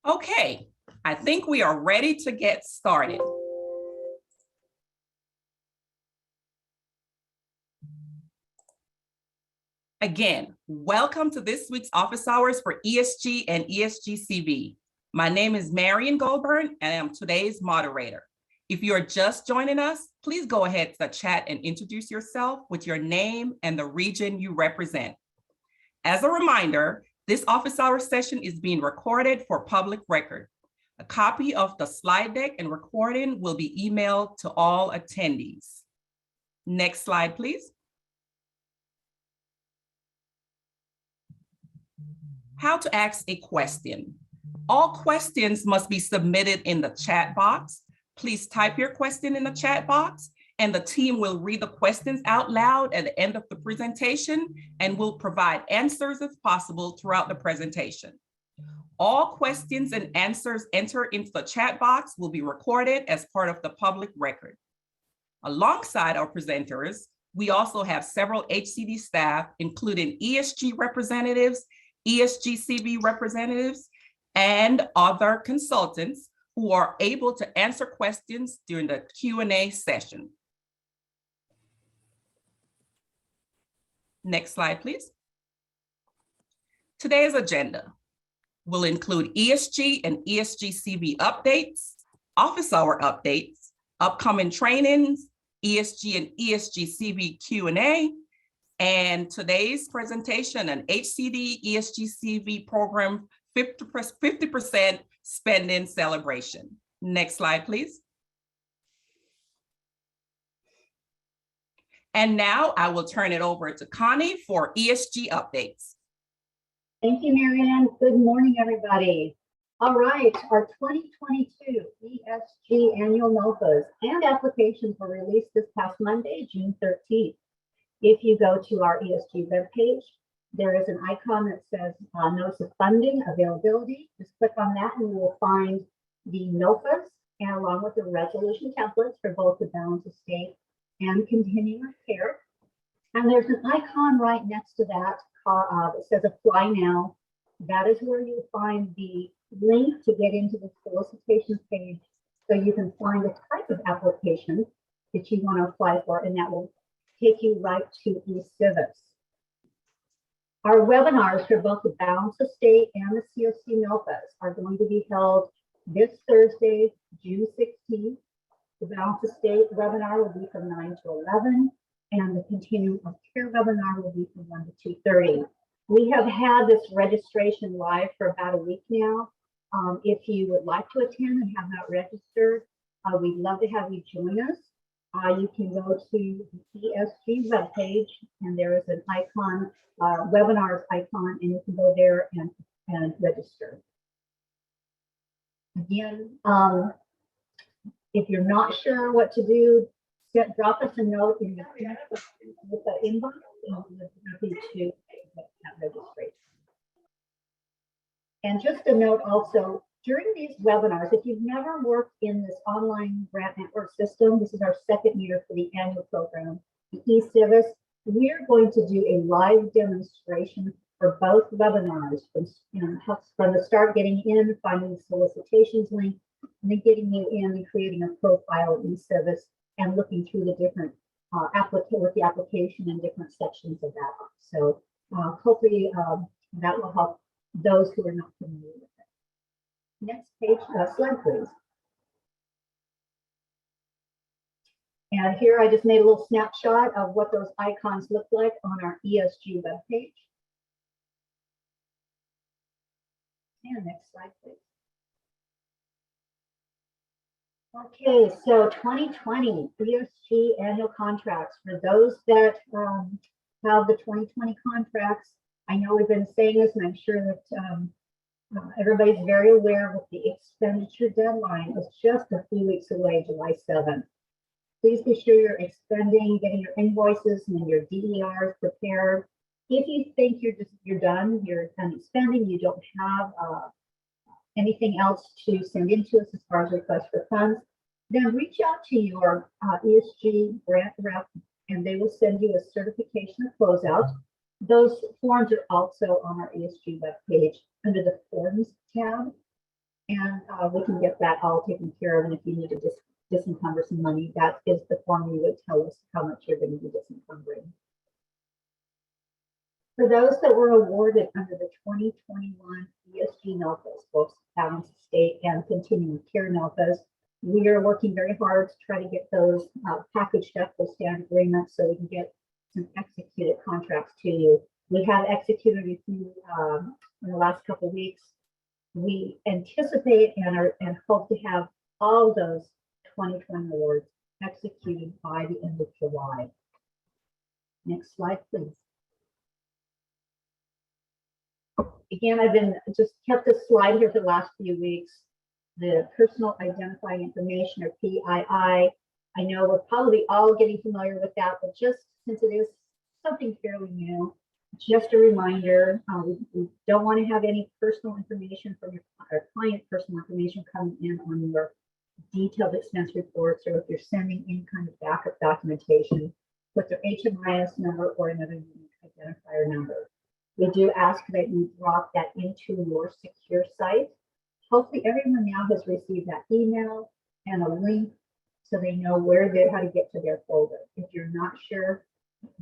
Okay, I think we are ready to get started. Again, welcome to this week's office hours for ESG and ESG-CV. My name is Marian Goldburn and I am today's moderator. If you are just joining us, please go ahead to the chat and introduce yourself with your name and the region you represent. As a reminder, this office hour session is being recorded for public record. A copy of the slide deck and recording will be emailed to all attendees. Next slide, please. How to ask a question. All questions must be submitted in the chat box. Please type your question in the chat box and the team will read the questions out loud at the end of the presentation and will provide answers as possible throughout the presentation. All questions and answers entered into the chat box will be recorded as part of the public record. Alongside our presenters, we also have several HCD staff, including ESG representatives, ESG-CV representatives, and other consultants who are able to answer questions during the Q&A session. Next slide, please. Today's agenda will include ESG and ESG-CV updates, office hour updates, upcoming trainings, ESG and ESG-CV Q&A, and today's presentation, an HCD ESG-CV program 50% spending celebration. Next slide, please. And now I will turn it over to Connie for ESG updates. Thank you, Marianne. Good morning, everybody. All right, our 2022 ESG annual NOFAs and applications were released this past Monday, June 13th. If you go to our ESG webpage, there is an icon that says Notice of Funding Availability. Just click on that and you will find the NOFAs and along with the resolution templates for both the balance of state and continuing care. And there's an icon right next to that that says Apply Now. That is where you'll find the link to get into the solicitation page so you can find the type of application that you want to apply for, and that will take you right to eCivis. Our webinars for both the balance of state and the COC NOFAs are going to be held this Thursday, June 16th. The balance of state webinar will be from 9 to 11, and the continuum of care webinar will be from 1 to 2:30. We have had this registration live for about a week now. If you would like to attend and have not registered, we'd love to have you join us. You can go to the ESG webpage and there is an icon, webinars icon, and you can go there and register. Again, if you're not sure what to do, drop us a note in the inbox and we'll be happy to make that registration. And just a note also, during these webinars, if you've never worked in this online grant network system, this is our second year for the annual program, the eCivis, we're going to do a live demonstration for both webinars from the start getting in, finding the solicitations link, and then getting you in and creating a profile in eCivis and looking through the different application and different sections of that. So hopefully that will help those who are not familiar with it. Next page, slide, please. And here I just made a little snapshot of what those icons look like on our ESG webpage. And next slide, please. Okay, so 2020 ESG annual contracts. For those that have the 2020 contracts, I know we've been saying this, and I'm sure that everybody's very aware that the expenditure deadline is just a few weeks away, July 7th. Please be sure you're expending, getting your invoices and your DERs prepared. If you think you're done expending, you don't have anything else to send in to us as far as requests for funds, then reach out to your ESG grant rep and they will send you a certification of closeout. Those forms are also on our ESG webpage under the Forms tab. and we can get that all taken care of. And if you need to disencumber some money, that is the form you would tell us how much you're going to be disencumbering. For those that were awarded under the 2021 ESG NOFAs, both balanced state and continuing care NOFAs, we are working very hard to try to get those packaged up, those standard agreements, so we can get some executed contracts to you. We have executed a few in the last couple of weeks. We anticipate and hope to have all those 2020 awards executed by the end of July. Next slide, please. Again, I've been just kept this slide here for the last few weeks. The personal identifying information, or PII. I know we're probably all getting familiar with that, but just since it is something fairly new, just a reminder, we don't want to have any personal information from your client personal information coming in on your detailed expense reports, or if you're sending any kind of backup documentation with their HMIS number or another unique identifier number. We do ask that you drop that into your secure site. Hopefully everyone now has received that email and a link so they know how to get to their folder. If you're not sure,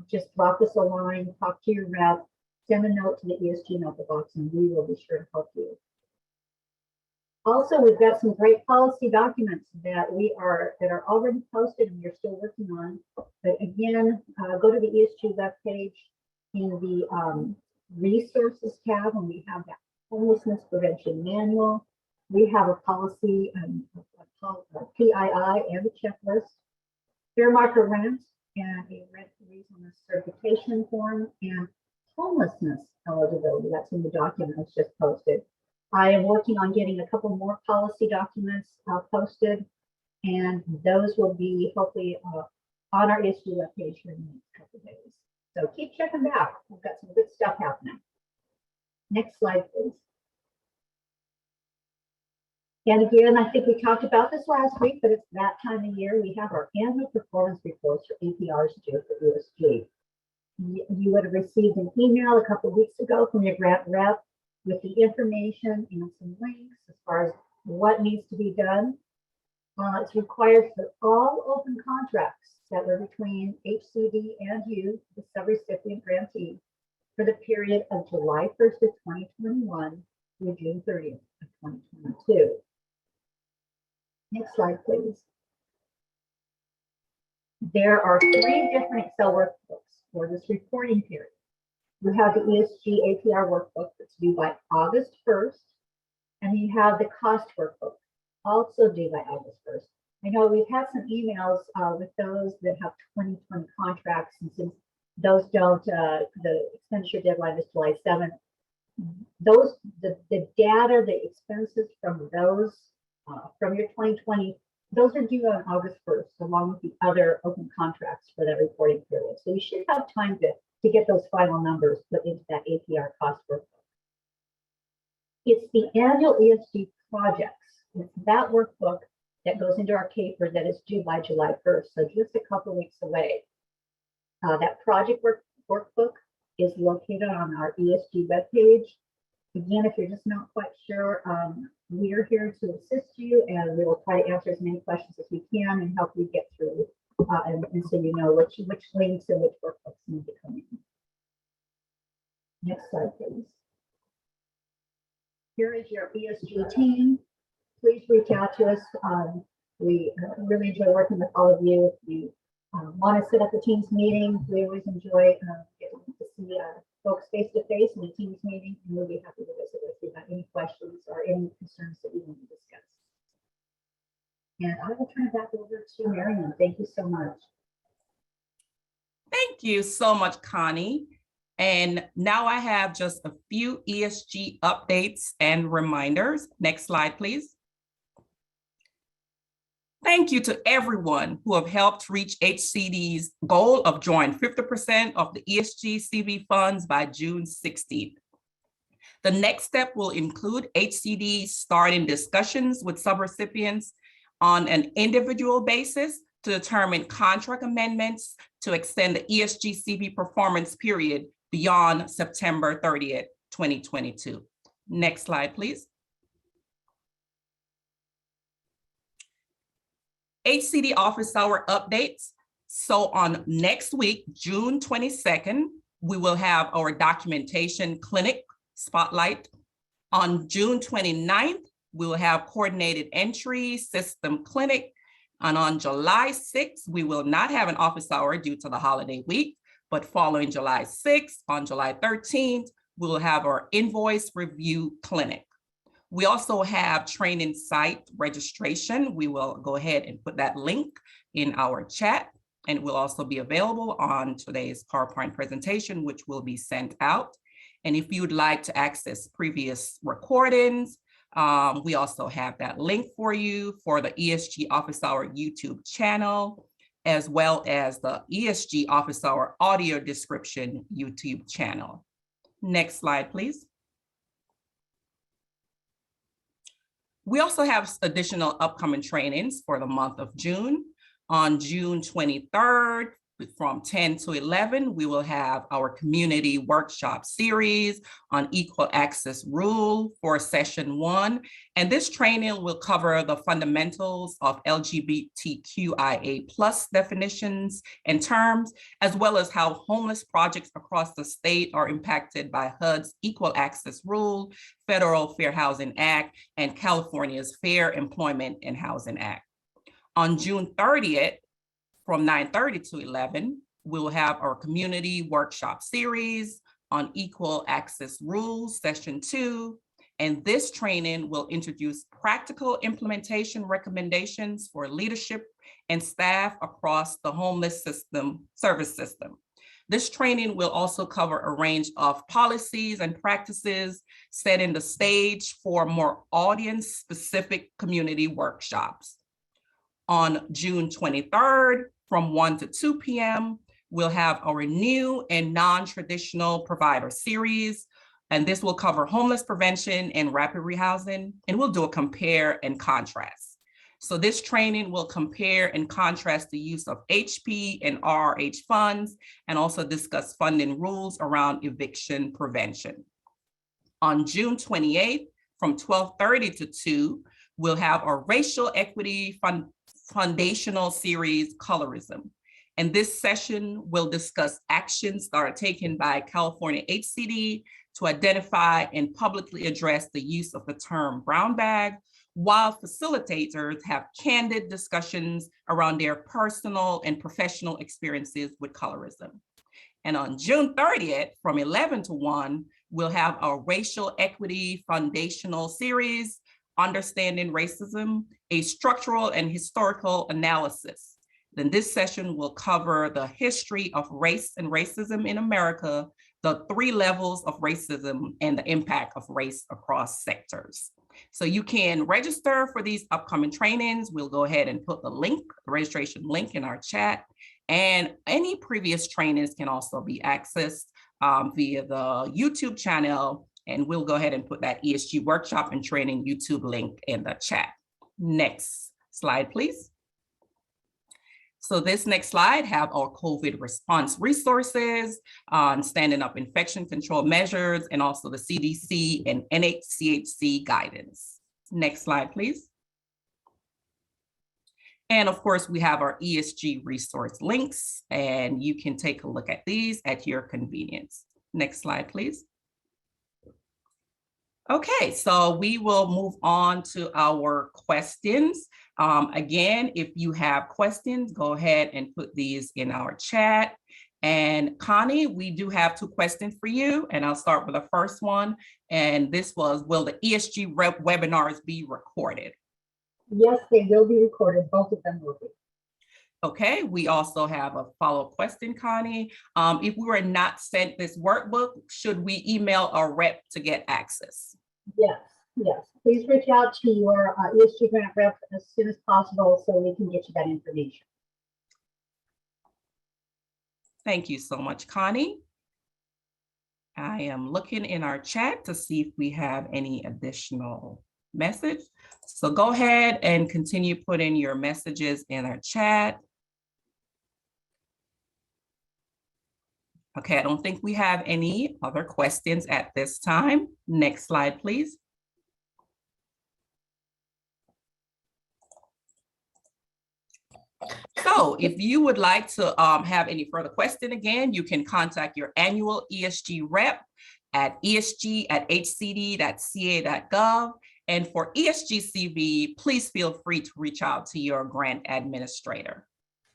just drop us a line, talk to your rep, send a note to the ESG NOFA box, and we will be sure to help you. Also, we've got some great policy documents that are already posted and we're still working on. But again, go to the ESG webpage in the resources tab, and we have that homelessness prevention manual. We have a policy, a PII and a checklist, fair market rent, and a rent reasonableness certification form, and homelessness eligibility. That's in the document that's just posted. I am working on getting a couple more policy documents posted, and those will be hopefully on our ESG webpage in the next couple of days. So keep checking back. We've got some good stuff happening. Next slide, please. And again, I think we talked about this last week, but it's that time of year. We have our annual performance reports, or APRs, due for ESG. You would have received an email a couple of weeks ago from your grant rep with the information and some links as far as what needs to be done. It's required for all open contracts that were between HCD and you, the subrecipient grantee, for the period of July 1st of 2021 through June 30th of 2022. Next slide, please. There are 3 different Excel workbooks for this reporting period. You have the ESG APR workbook that's due by August 1st, and you have the cost workbook, also due by August 1st. I know we've had some emails with those that have 2020 contracts, and since those don't, the expenditure deadline is July 7th. The data, the expenses from those, from your 2020, those are due on August 1st, along with the other open contracts for that reporting period. So you should have time to get those final numbers put into that APR cost workbook. It's the annual ESG projects. It's that workbook that goes into our CAPER that is due by July 1st, so just a couple of weeks away. That project workbook is located on our ESG webpage. Again, if you're just not quite sure, we are here to assist you, and we will try to answer as many questions as we can and help you get through, and so you know which links and which workbooks need to come in. Next slide, please. Here is your ESG team. Please reach out to us. We really enjoy working with all of you. If you want to set up a Teams meeting, we always enjoy getting to see folks face to face in a Teams meeting, and we'll be happy to visit with you about any questions or any concerns that you want to discuss. And I will turn it back over to Marianne. Thank you so much. Thank you so much, Connie. And now I have just a few ESG updates and reminders. Next slide, please. Thank you to everyone who have helped reach HCD's goal of drawing 50% of the ESG-CV funds by June 16th. The next step will include HCD starting discussions with subrecipients on an individual basis to determine contract amendments to extend the ESG-CV performance period beyond September 30th, 2022. Next slide, please. HCD office hour updates. So on next week, June 22nd, we will have our documentation clinic spotlight. On June 29th, we will have coordinated entry system clinic. And on July 6th, we will not have an office hour due to the holiday week, but following July 6th, on July 13th, we will have our invoice review clinic. We also have training site registration. We will go ahead and put that link in our chat, and it will also be available on today's PowerPoint presentation, which will be sent out. And if you'd like to access previous recordings, we also have that link for you for the ESG Office Hour YouTube channel, as well as the ESG Office Hour audio description YouTube channel. Next slide, please. We also have additional upcoming trainings for the month of June. On June 23rd, from 10 to 11, we will have our community workshop series on equal access rule for session 1. And this training will cover the fundamentals of LGBTQIA+ definitions and terms, as well as how homeless projects across the state are impacted by HUD's equal access rule, Federal Fair Housing Act, and California's Fair Employment and Housing Act. On June 30th, from 9:30 to 11, we will have our community workshop series on equal access rules, session 2. And this training will introduce practical implementation recommendations for leadership and staff across the homeless service system. This training will also cover a range of policies and practices, setting the stage for more audience-specific community workshops. On June 23rd, from 1 to 2 p.m., we'll have our new and non-traditional provider series, and this will cover homeless prevention and rapid rehousing, and we'll do a compare and contrast. So this training will compare and contrast the use of HP and RRH funds, and also discuss funding rules around eviction prevention. On June 28th, from 12:30 to 2, we'll have our racial equity foundational series, Colorism. And this session will discuss actions that are taken by California HCD to identify and publicly address the use of the term brown bag, while facilitators have candid discussions around their personal and professional experiences with colorism. And on June 30th, from 11 to 1, we'll have our racial equity foundational series, Understanding Racism, a structural and historical analysis. Then this session will cover the history of race and racism in America, the 3 levels of racism, and the impact of race across sectors. So you can register for these upcoming trainings. We'll go ahead and put the link, the registration link in our chat. And any previous trainings can also be accessed via the YouTube channel. And we'll go ahead and put that ESG workshop and training YouTube link in the chat. Next slide, please. So this next slide have our COVID response resources on standing up infection control measures, and also the CDC and NHCHC guidance. Next slide, please. And of course, we have our ESG resource links, and you can take a look at these at your convenience. Next slide, please. Okay, so we will move on to our questions. Again, if you have questions, go ahead and put these in our chat. And Connie, we do have 2 questions for you, and I'll start with the first one. And this was, will the ESG webinars be recorded? Yes, they will be recorded. Both of them will be. Okay, we also have a follow-up question, Connie. If we were not sent this workbook, should we email a rep to get access? Yes, yes. Please reach out to your ESG grant rep as soon as possible so we can get you that information. Thank you so much, Connie. I am looking in our chat to see if we have any additional message. So go ahead and continue putting your messages in our chat. Okay, I don't think we have any other questions at this time. Next slide, please. So if you would like to have any further question, again, you can contact your annual ESG rep at esg@hcd.ca.gov. And for ESG-CV, please feel free to reach out to your grant administrator.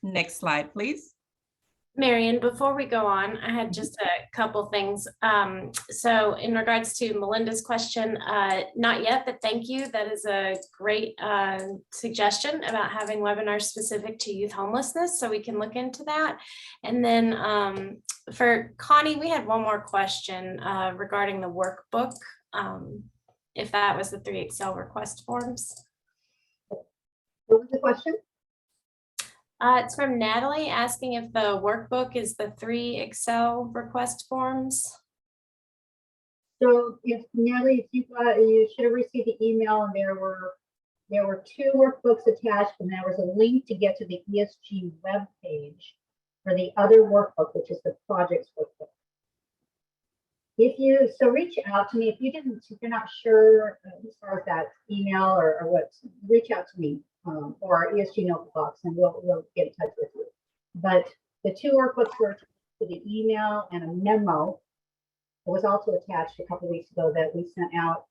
Next slide, please. Marion, before we go on, I had just a couple things. So in regards to Melinda's question, not yet, but thank you. That is a great suggestion about having webinars specific to youth homelessness, so we can look into that. And then for Connie, we had one more question regarding the workbook, if that was the 3 Excel request forms. What was the question? It's from Natalie asking if the workbook is the 3 Excel request forms. So if Natalie, if you should have received the email, and there were 2 workbooks attached, and there was a link to get to the ESG web page for the other workbook, which is the projects workbook. So reach out to me if you're not sure as far as that email or what, reach out to me. Or our ESG notebook box, and we'll get in touch with you. But the 2 workbooks were to the email, and a memo that was also attached a couple weeks ago that we sent out.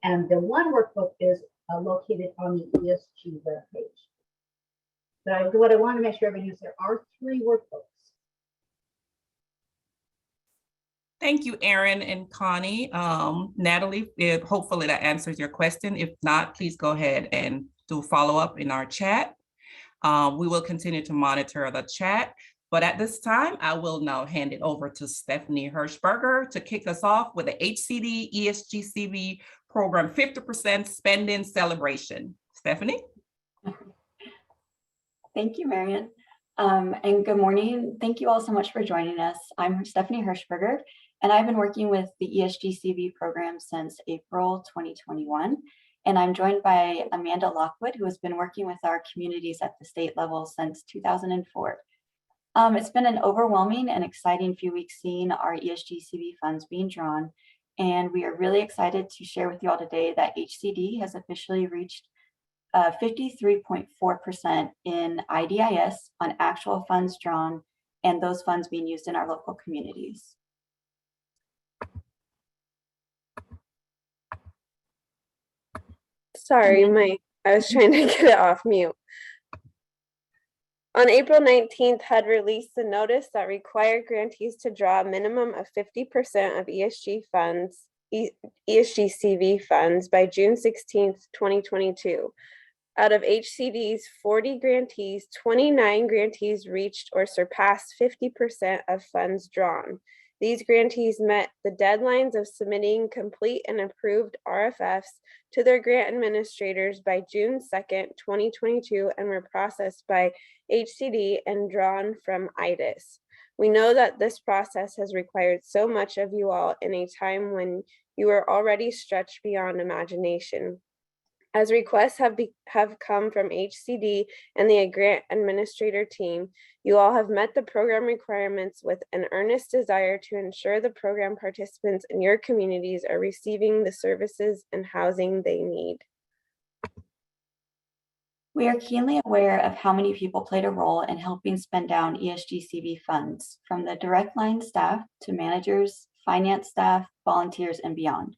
And the 1 workbook is located on the ESG web page. But what I want to make sure everybody knows, there are 3 workbooks. Thank you, Erin and Connie. Natalie, hopefully that answers your question. If not, please go ahead and do follow up in our chat. We will continue to monitor the chat, but at this time, I will now hand it over to Stephanie Hirschberger to kick us off with the HCD ESG-CV program 50% spending celebration. Stephanie? Thank you, Marion. And good morning. Thank you all so much for joining us. I'm Stephanie Hirschberger, and I've been working with the ESG-CV program since April 2021. And I'm joined by Amanda Lockwood, who has been working with our communities at the state level since 2004. It's been an overwhelming and exciting few weeks seeing our ESG-CV funds being drawn. And we are really excited to share with you all today that HCD has officially reached 53.4% in IDIS on actual funds drawn, and those funds being used in our local communities. Sorry, I was trying to get it off mute. On April 19th, HUD released a notice that required grantees to draw a minimum of 50% of ESG-CV funds by June 16th, 2022. Out of HCD's 40 grantees, 29 grantees reached or surpassed 50% of funds drawn. These grantees met the deadlines of submitting complete and approved RFFs to their grant administrators by June 2nd, 2022, and were processed by HCD and drawn from IDIS. We know that this process has required so much of you all in a time when you are already stretched beyond imagination. As requests have come from HCD and the grant administrator team, you all have met the program requirements with an earnest desire to ensure the program participants in your communities are receiving the services and housing they need. We are keenly aware of how many people played a role in helping spend down ESG-CV funds, from the direct line staff to managers, finance staff, volunteers, and beyond.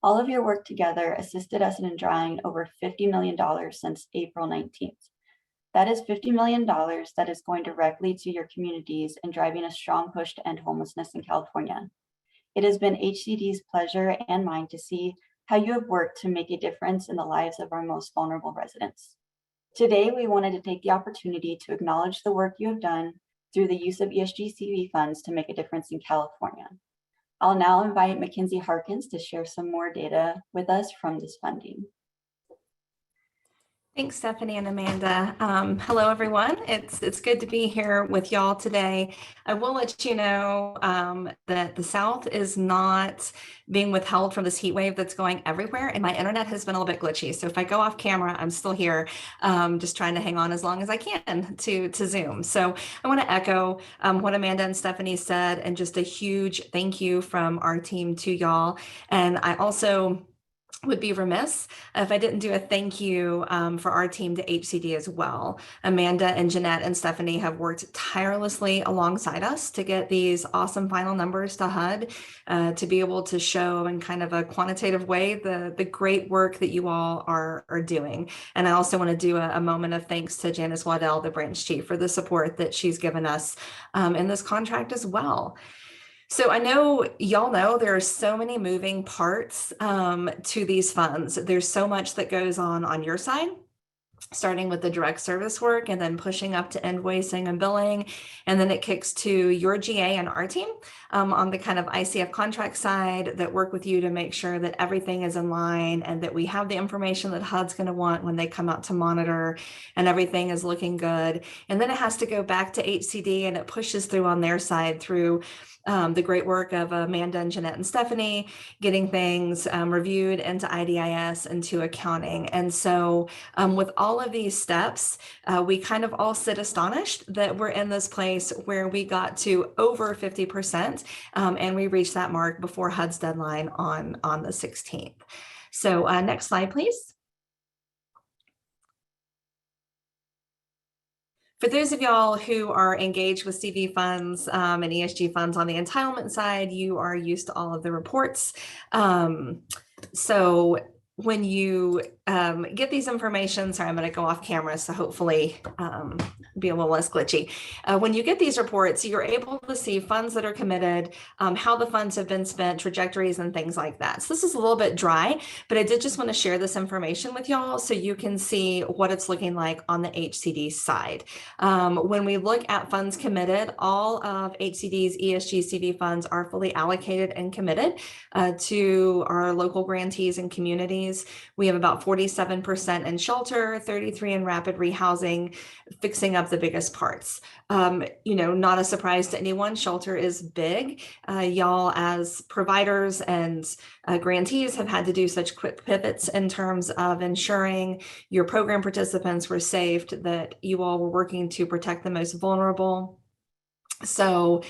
All of your work together assisted us in drawing over $50 million since April 19th. That is $50 million that is going directly to your communities and driving a strong push to end homelessness in California. It has been HCD's pleasure and mine to see how you have worked to make a difference in the lives of our most vulnerable residents. Today, we wanted to take the opportunity to acknowledge the work you have done through the use of ESG-CV funds to make a difference in California. I'll now invite Mackenzie Harkins to share some more data with us from this funding. Thanks, Stephanie and Amanda. Hello, everyone. It's good to be here with y'all today. I will let you know that the South is not being withheld from this heat wave that's going everywhere, and my internet has been a little bit glitchy. So if I go off camera, I'm still here, just trying to hang on as long as I can to Zoom. So I want to echo what Amanda and Stephanie said, and just a huge thank you from our team to y'all. And I also would be remiss if I didn't do a thank you for our team to HCD as well. Amanda and Jeanette and Stephanie have worked tirelessly alongside us to get these awesome final numbers to HUD, to be able to show in kind of a quantitative way the great work that you all are doing. And I also want to do a moment of thanks to Janice Waddell, the branch chief, for the support that she's given us in this contract as well. So I know y'all know there are so many moving parts to these funds. There's so much that goes on your side, starting with the direct service work and then pushing up to invoicing and billing. And then it kicks to your GA and our team on the kind of ICF contract side that work with you to make sure that everything is in line and that we have the information that HUD's going to want when they come out to monitor and everything is looking good. And then it has to go back to HCD and it pushes through on their side through the great work of Amanda and Jeanette and Stephanie, getting things reviewed into IDIS and to accounting. And so with all of these steps, we kind of all sit astonished that we're in this place where we got to over 50% and we reached that mark before HUD's deadline on the 16th. So next slide, please. For those of y'all who are engaged with CV funds and ESG funds on the entitlement side, you are used to all of the reports. So when you get these information, sorry, I'm going to go off camera, so hopefully be a little less glitchy. When you get these reports, you're able to see funds that are committed, how the funds have been spent, trajectories, and things like that. So this is a little bit dry, but I did just want to share this information with y'all so you can see what it's looking like on the HCD side. When we look at funds committed, all of HCD's ESG-CV funds are fully allocated and committed to our local grantees and communities. We have about 47% in shelter, 33% in rapid rehousing, fixing up the biggest parts. Not a surprise to anyone, shelter is big. Y'all as providers and grantees have had to do such quick pivots in terms of ensuring your program participants were saved, that you all were working to protect the most vulnerable so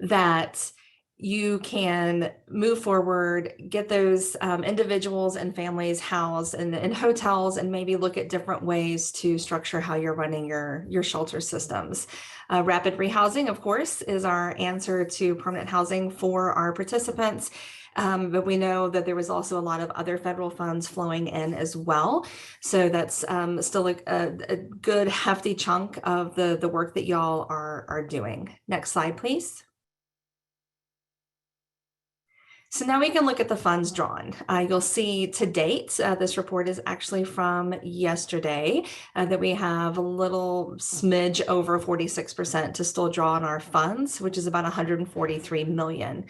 that you can move forward, get those individuals and families housed in hotels, and maybe look at different ways to structure how you're running your shelter systems. Rapid rehousing, of course, is our answer to permanent housing for our participants. But we know that there was also a lot of other federal funds flowing in as well. So that's still a good hefty chunk of the work that y'all are doing. Next slide, please. So now we can look at the funds drawn. You'll see to date, this report is actually from yesterday, that we have a little smidge over 46% to still draw on our funds, which is about 143 million.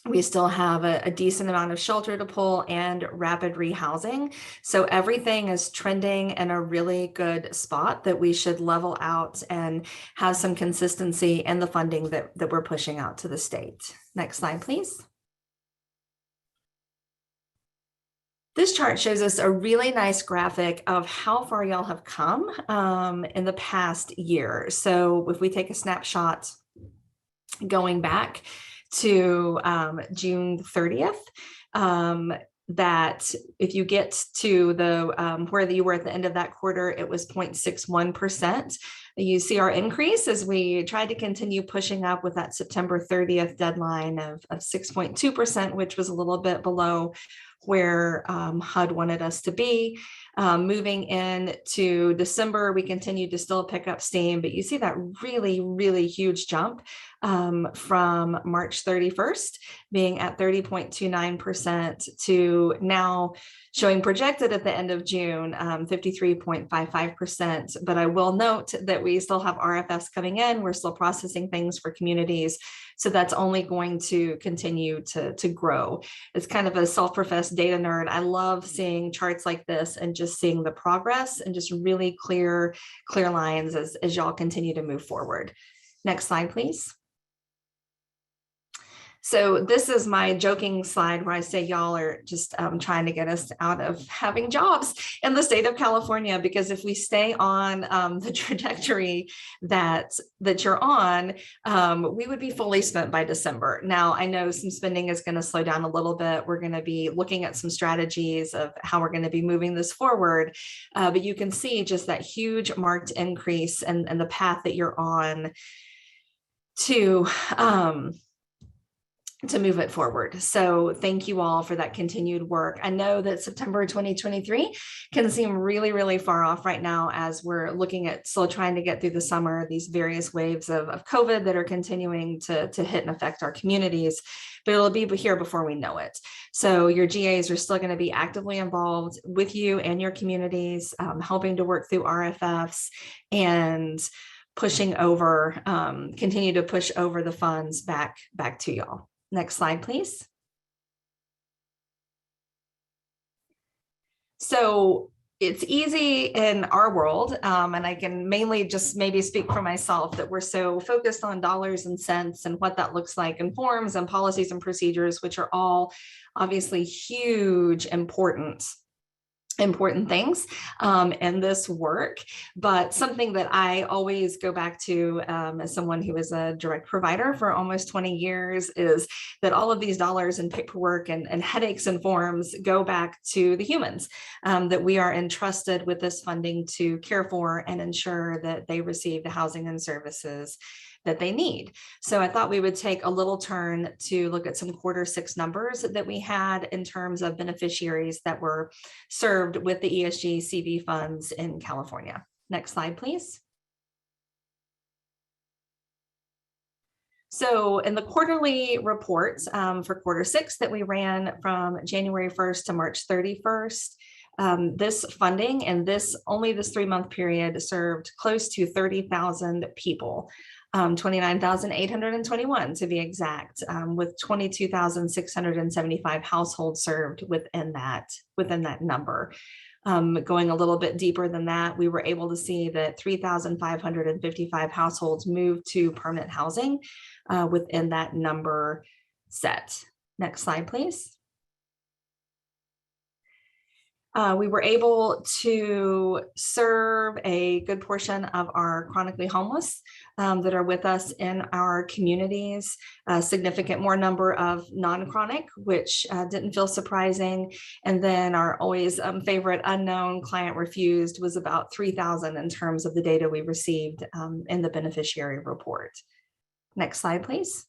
We still have a decent amount of shelter to pull and rapid rehousing. So everything is trending in a really good spot that we should level out and have some consistency in the funding that we're pushing out to the state. Next slide, please. This chart shows us a really nice graphic of how far y'all have come in the past year. So if we take a snapshot going back to June 30th, that if you get to the where you were at the end of that quarter, it was 0.61%. You see our increase as we tried to continue pushing up with that September 30th deadline of 6.2%, which was a little bit below where HUD wanted us to be. Moving into December, we continued to still pick up steam, but you see that really, really huge jump from March 31st being at 30.29% to now showing projected at the end of June 53.55%. But I will note that we still have RFS coming in. We're still processing things for communities. So that's only going to continue to grow. It's kind of a self-professed data nerd. I love seeing charts like this and just seeing the progress and just really clear lines as y'all continue to move forward. Next slide, please. So this is my joking slide where I say y'all are just trying to get us out of having jobs in the state of California, because if we stay on the trajectory that you're on, we would be fully spent by December. Now, I know some spending is going to slow down a little bit. We're going to be looking at some strategies of how we're going to be moving this forward, but you can see just that huge marked increase and the path that you're on to move it forward. So thank you all for that continued work. I know that September 2023 can seem really, really far off right now as we're looking at still trying to get through the summer, these various waves of COVID that are continuing to hit and affect our communities, but it'll be here before we know it. So your GAs are still going to be actively involved with you and your communities, helping to work through RFFs and pushing over, continue to push over the funds back to y'all. Next slide, please. So it's easy in our world, and I can mainly just maybe speak for myself, that we're so focused on dollars and cents and what that looks like in forms and policies and procedures, which are all obviously huge, important things in this work. But something that I always go back to as someone who is a direct provider for almost 20 years is that all of these dollars and paperwork and headaches and forms go back to the humans that we are entrusted with this funding to care for and ensure that they receive the housing and services that they need. So I thought we would take a little turn to look at some Q6 numbers that we had in terms of beneficiaries that were served with the ESG-CV funds in California. Next slide, please. So in the quarterly reports for Q6 that we ran from January 1st to March 31st, this funding and only this 3-month period served close to 30,000 people. 29,821 to be exact, with 22,675 households served within that number. Going a little bit deeper than that, we were able to see that 3,555 households moved to permanent housing within that number set. Next slide, please. We were able to serve a good portion of our chronically homeless that are with us in our communities, a significant more number of non-chronic, which didn't feel surprising. And then our always favorite unknown client refused was about 3,000 in terms of the data we received in the beneficiary report. Next slide, please.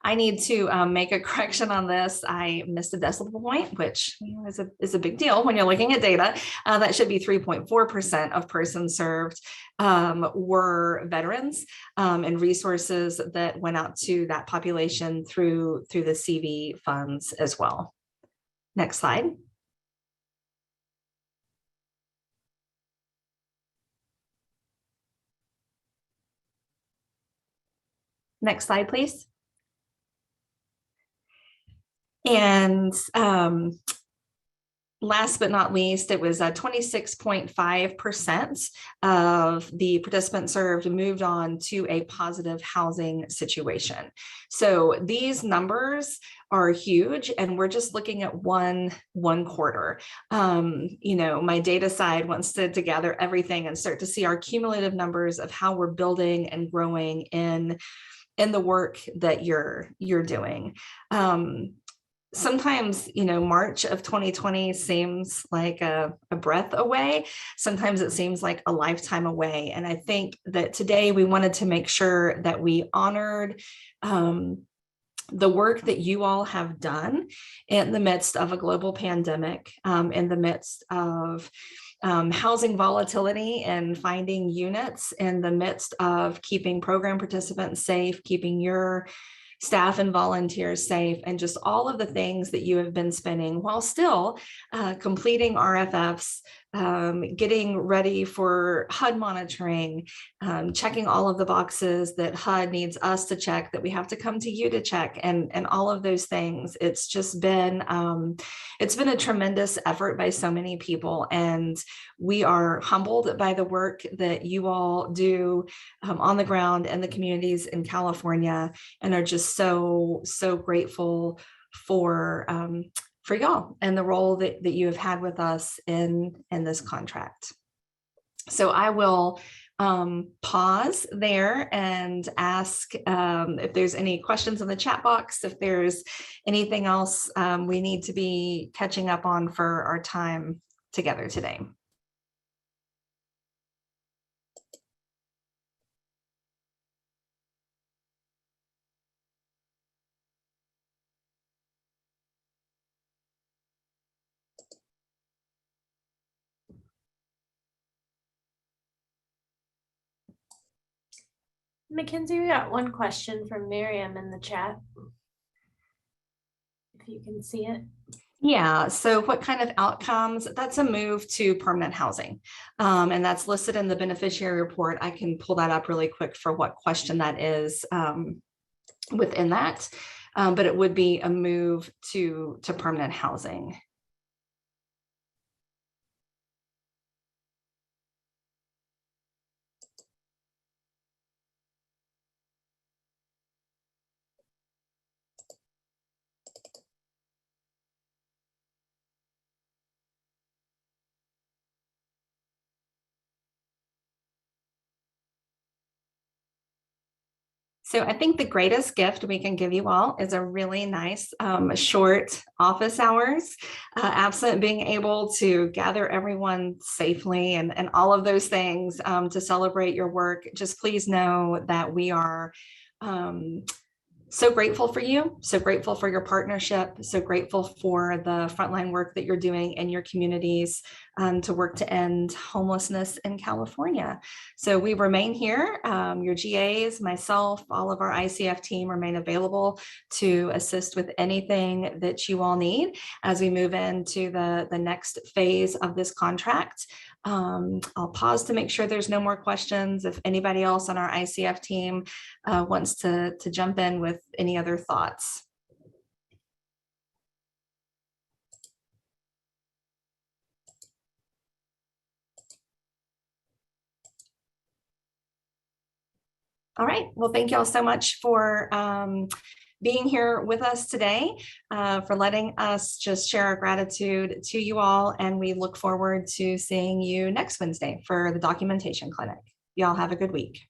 I need to make a correction on this. I missed a decimal point, which is a big deal when you're looking at data. That should be 3.4% of persons served were veterans and resources that went out to that population through the CV funds as well. Next slide. Next slide, please. And last but not least, it was 26.5% of the participants served moved on to a positive housing situation. So these numbers are huge, and we're just looking at one quarter. My data side wants to gather everything and start to see our cumulative numbers of how we're building and growing in the work that you're doing. Sometimes, March of 2020 seems like a breath away. Sometimes it seems like a lifetime away. And I think that today we wanted to make sure that we honored the work that you all have done in the midst of a global pandemic, in the midst of housing volatility and finding units, in the midst of keeping program participants safe, keeping your staff and volunteers safe, and just all of the things that you have been spending while still completing RFFs, getting ready for HUD monitoring, checking all of the boxes that HUD needs us to check, that we have to come to you to check, and all of those things. It's just been, it's been a tremendous effort by so many people, and we are humbled by the work that you all do on the ground in the communities in California, and are just so grateful for y'all and the role that you have had with us in this contract. So I will pause there and ask if there's any questions in the chat box, if there's anything else we need to be catching up on for our time together today. Mackenzie, we got one question from Miriam in the chat. If you can see it. Yeah, so what kind of outcomes? That's a move to permanent housing. And that's listed in the beneficiary report. I can pull that up really quick for what question that is within that. But it would be a move to permanent housing. So I think the greatest gift we can give you all is a really nice short office hours, absent being able to gather everyone safely and all of those things to celebrate your work. Just please know that we are so grateful for you, so grateful for your partnership, so grateful for the frontline work that you're doing in your communities to work to end homelessness in California. So we remain here. Your GAs, myself, all of our ICF team remain available to assist with anything that you all need as we move into the next phase of this contract. I'll pause to make sure there's no more questions. If anybody else on our ICF team wants to jump in with any other thoughts. All right, well, thank you all so much for being here with us today, for letting us just share our gratitude to you all. And we look forward to seeing you next Wednesday for the documentation clinic. Y'all have a good week.